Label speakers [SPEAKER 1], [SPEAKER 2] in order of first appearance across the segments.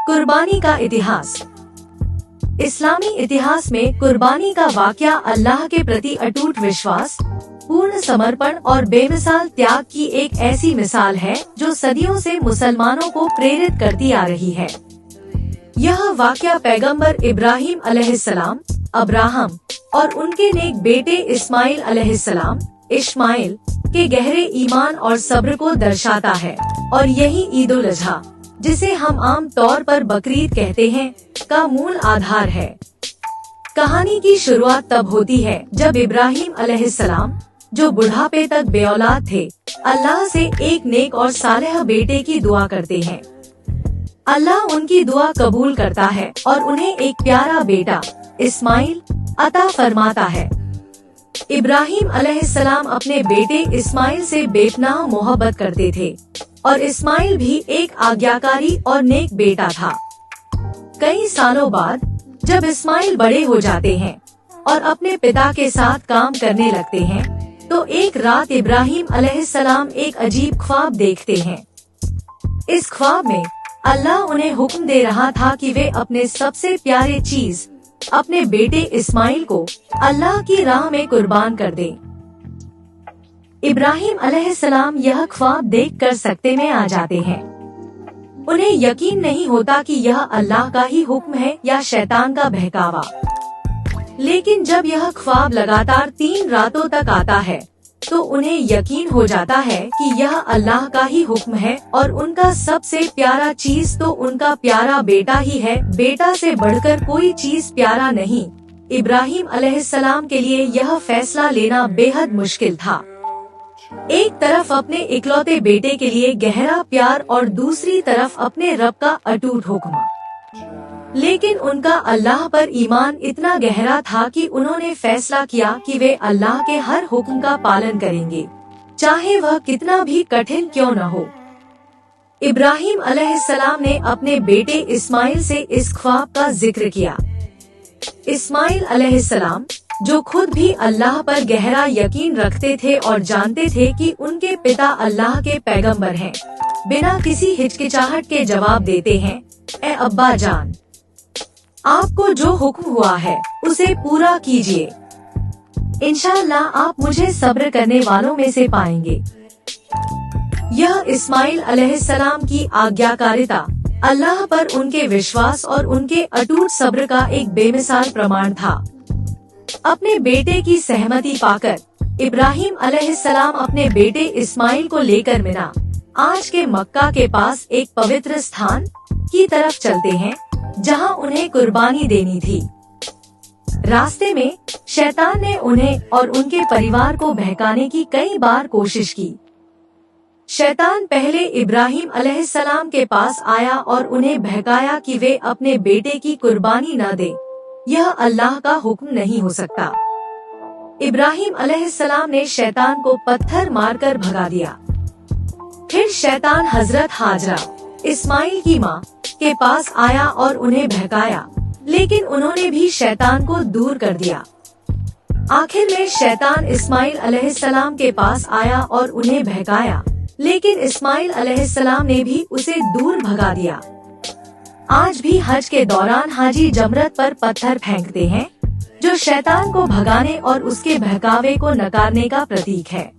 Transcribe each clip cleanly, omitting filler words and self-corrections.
[SPEAKER 1] कुर्बानी का इतिहास। इस्लामी इतिहास में कुर्बानी का वाकया अल्लाह के प्रति अटूट विश्वास, पूर्ण समर्पण और बेमिसाल त्याग की एक ऐसी मिसाल है जो सदियों से मुसलमानों को प्रेरित करती आ रही है। यह वाकया पैगंबर इब्राहिम अलैहिस्सलाम, अब्राहम और उनके नेक बेटे इस्माइल अलैहिस्सलाम, इश्माइल के गहरे ईमान और सब्र को दर्शाता है और यही ईद उल अजहा, जिसे हम आम तौर पर बकरीद कहते हैं, का मूल आधार है। कहानी की शुरुआत तब होती है जब इब्राहिम अलैहिस्सलाम, जो बुढ़ापे तक बेऔलाद थे, अल्लाह से एक नेक और सालेह बेटे की दुआ करते हैं। अल्लाह उनकी दुआ कबूल करता है और उन्हें एक प्यारा बेटा इस्माइल अता फरमाता है। इब्राहिम अलैहिस्सलाम अपने बेटे इस्माइल से बेपनाह मोहब्बत करते थे और इस्माइल भी एक आज्ञाकारी और नेक बेटा था। कई सालों बाद जब इस्माइल बड़े हो जाते हैं और अपने पिता के साथ काम करने लगते हैं, तो एक रात इब्राहिम अलैहिस्सलाम एक अजीब ख्वाब देखते हैं। इस ख्वाब में अल्लाह उन्हें हुक्म दे रहा था कि वे अपने सबसे प्यारे चीज, अपने बेटे इस्माइल को अल्लाह की राह में कुर्बान कर दें। इब्राहिम अलैहिस्सलाम यह ख्वाब देखकर सकते में आ जाते हैं। उन्हें यकीन नहीं होता कि यह अल्लाह का ही हुक्म है या शैतान का बहकावा। लेकिन जब यह ख्वाब लगातार 3 रातों तक आता है, तो उन्हें यकीन हो जाता है कि यह अल्लाह का ही हुक्म है और उनका सबसे प्यारा चीज तो उनका प्यारा बेटा ही है। बेटा से बढ़कर कोई चीज प्यारा नहीं। इब्राहिम अलैहिस्सलाम के लिए यह फैसला लेना बेहद मुश्किल था। एक तरफ अपने इकलौते बेटे के लिए गहरा प्यार और दूसरी तरफ अपने रब का अटूट हुक्म। लेकिन उनका अल्लाह पर ईमान इतना गहरा था कि उन्होंने फैसला किया कि वे अल्लाह के हर हुक्म का पालन करेंगे, चाहे वह कितना भी कठिन क्यों न हो। इब्राहिम अलैहिस्सलाम ने अपने बेटे इस्माइल से इस ख्वाब का जिक्र किया। इस्माइल अलैहिस्सलाम, जो खुद भी अल्लाह पर गहरा यकीन रखते थे और जानते थे कि उनके पिता अल्लाह के पैगंबर हैं, बिना किसी हिचकिचाहट के जवाब देते हैं, ए अब्बा जान, आपको जो हुक्म हुआ है उसे पूरा कीजिए। इंशाअल्लाह आप मुझे सब्र करने वालों में से पाएंगे। यह इस्माइल अलैहिस्सलाम की आज्ञाकारिता, अल्लाह पर उनके विश्वास और उनके अटूट सब्र का एक बेमिसाल प्रमाण था। अपने बेटे की सहमति पाकर इब्राहिम अलैहिस्सलाम अपने बेटे इस्माइल को लेकर मिना, आज के मक्का के पास एक पवित्र स्थान की तरफ चलते हैं, जहां उन्हें कुर्बानी देनी थी। रास्ते में शैतान ने उन्हें और उनके परिवार को बहकाने की कई बार कोशिश की। शैतान पहले इब्राहिम अलैहिस्सलाम के पास आया और उन्हें बहकाया कि वे अपने बेटे की कुर्बानी न दें, यह अल्लाह का हुक्म नहीं हो सकता। इब्राहिम अलैहिस्सलाम ने शैतान को पत्थर मारकर भगा दिया। फिर शैतान हजरत हाजरा, इस्माइल की माँ, के पास आया और उन्हें बहकाया, लेकिन उन्होंने भी शैतान को दूर कर दिया। आखिर में शैतान इस्माइल अलैहिस्सलाम के पास आया और उन्हें बहकाया, लेकिन इस्माइल अलैहिस्सलाम ने भी उसे दूर भगा दिया। आज भी हज के दौरान हाजी जमरत पर पत्थर फेंकते हैं, जो शैतान को भगाने और उसके बहकावे को नकारने का प्रतीक है।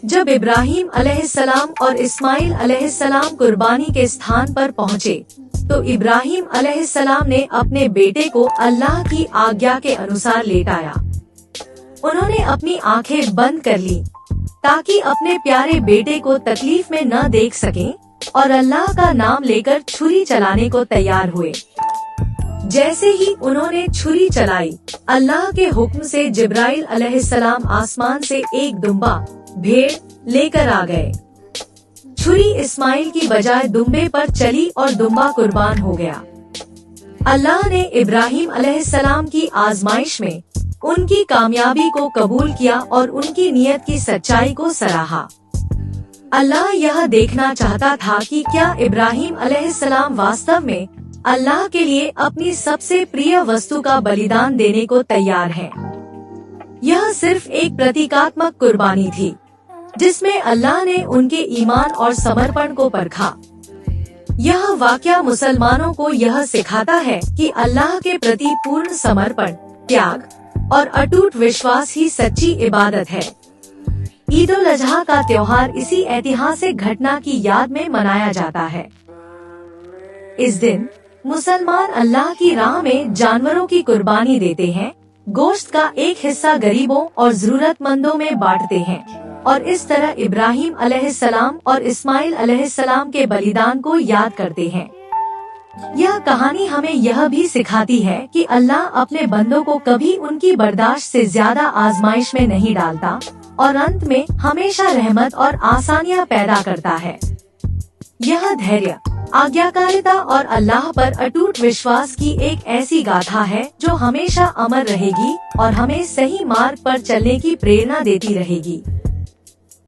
[SPEAKER 1] जब इब्राहिम अलैहिस्सलाम और इस्माइल अलैहिस्सलाम कुर्बानी के स्थान पर पहुँचे, तो इब्राहिम अलैहिस्सलाम ने अपने बेटे को अल्लाह की आज्ञा के अनुसार लेटाया। उन्होंने अपनी आंखें बंद कर ली ताकि अपने प्यारे बेटे को तकलीफ में न देख सकें, और अल्लाह का नाम लेकर छुरी चलाने को तैयार हुए। जैसे ही उन्होंने छुरी चलाई, अल्लाह के हुक्म से जिब्राइल अलैहिस्सलाम आसमान से एक दुम्बा भेड़ लेकर आ गए। छुरी इस्माइल की बजाय दुम्बे पर चली और दुम्बा कुर्बान हो गया। अल्लाह ने इब्राहिम अलैहिस्सलाम की आजमाइश में उनकी कामयाबी को कबूल किया और उनकी नियत की सच्चाई को सराहा। अल्लाह यह देखना चाहता था कि क्या इब्राहिम अलैहिस्सलाम वास्तव में अल्लाह के लिए अपनी सबसे प्रिय वस्तु का बलिदान देने को तैयार हैं। यह सिर्फ एक प्रतीकात्मक कुर्बानी थी, जिसमें अल्लाह ने उनके ईमान और समर्पण को परखा। यह वाकया मुसलमानों को यह सिखाता है कि अल्लाह के प्रति पूर्ण समर्पण, त्याग और अटूट विश्वास ही सच्ची इबादत है। ईद उल अजहा का त्योहार इसी ऐतिहासिक घटना की याद में मनाया जाता है। इस दिन मुसलमान अल्लाह की राह में जानवरों की कुर्बानी देते हैं, गोश्त का एक हिस्सा गरीबों और जरूरतमंदों में बांटते हैं और इस तरह इब्राहिम अलैहिस्सलाम और इस्माइल अलैहिस्सलाम के बलिदान को याद करते हैं। यह कहानी हमें यह भी सिखाती है कि अल्लाह अपने बंदों को कभी उनकी बर्दाश्त से ज्यादा आजमाइश में नहीं डालता और अंत में हमेशा रहमत और आसानियां पैदा करता है। यह धैर्य, आज्ञाकारिता और अल्लाह पर अटूट विश्वास की एक ऐसी गाथा है जो हमेशा अमर रहेगी और हमें सही मार्ग पर चलने की प्रेरणा देती रहेगी।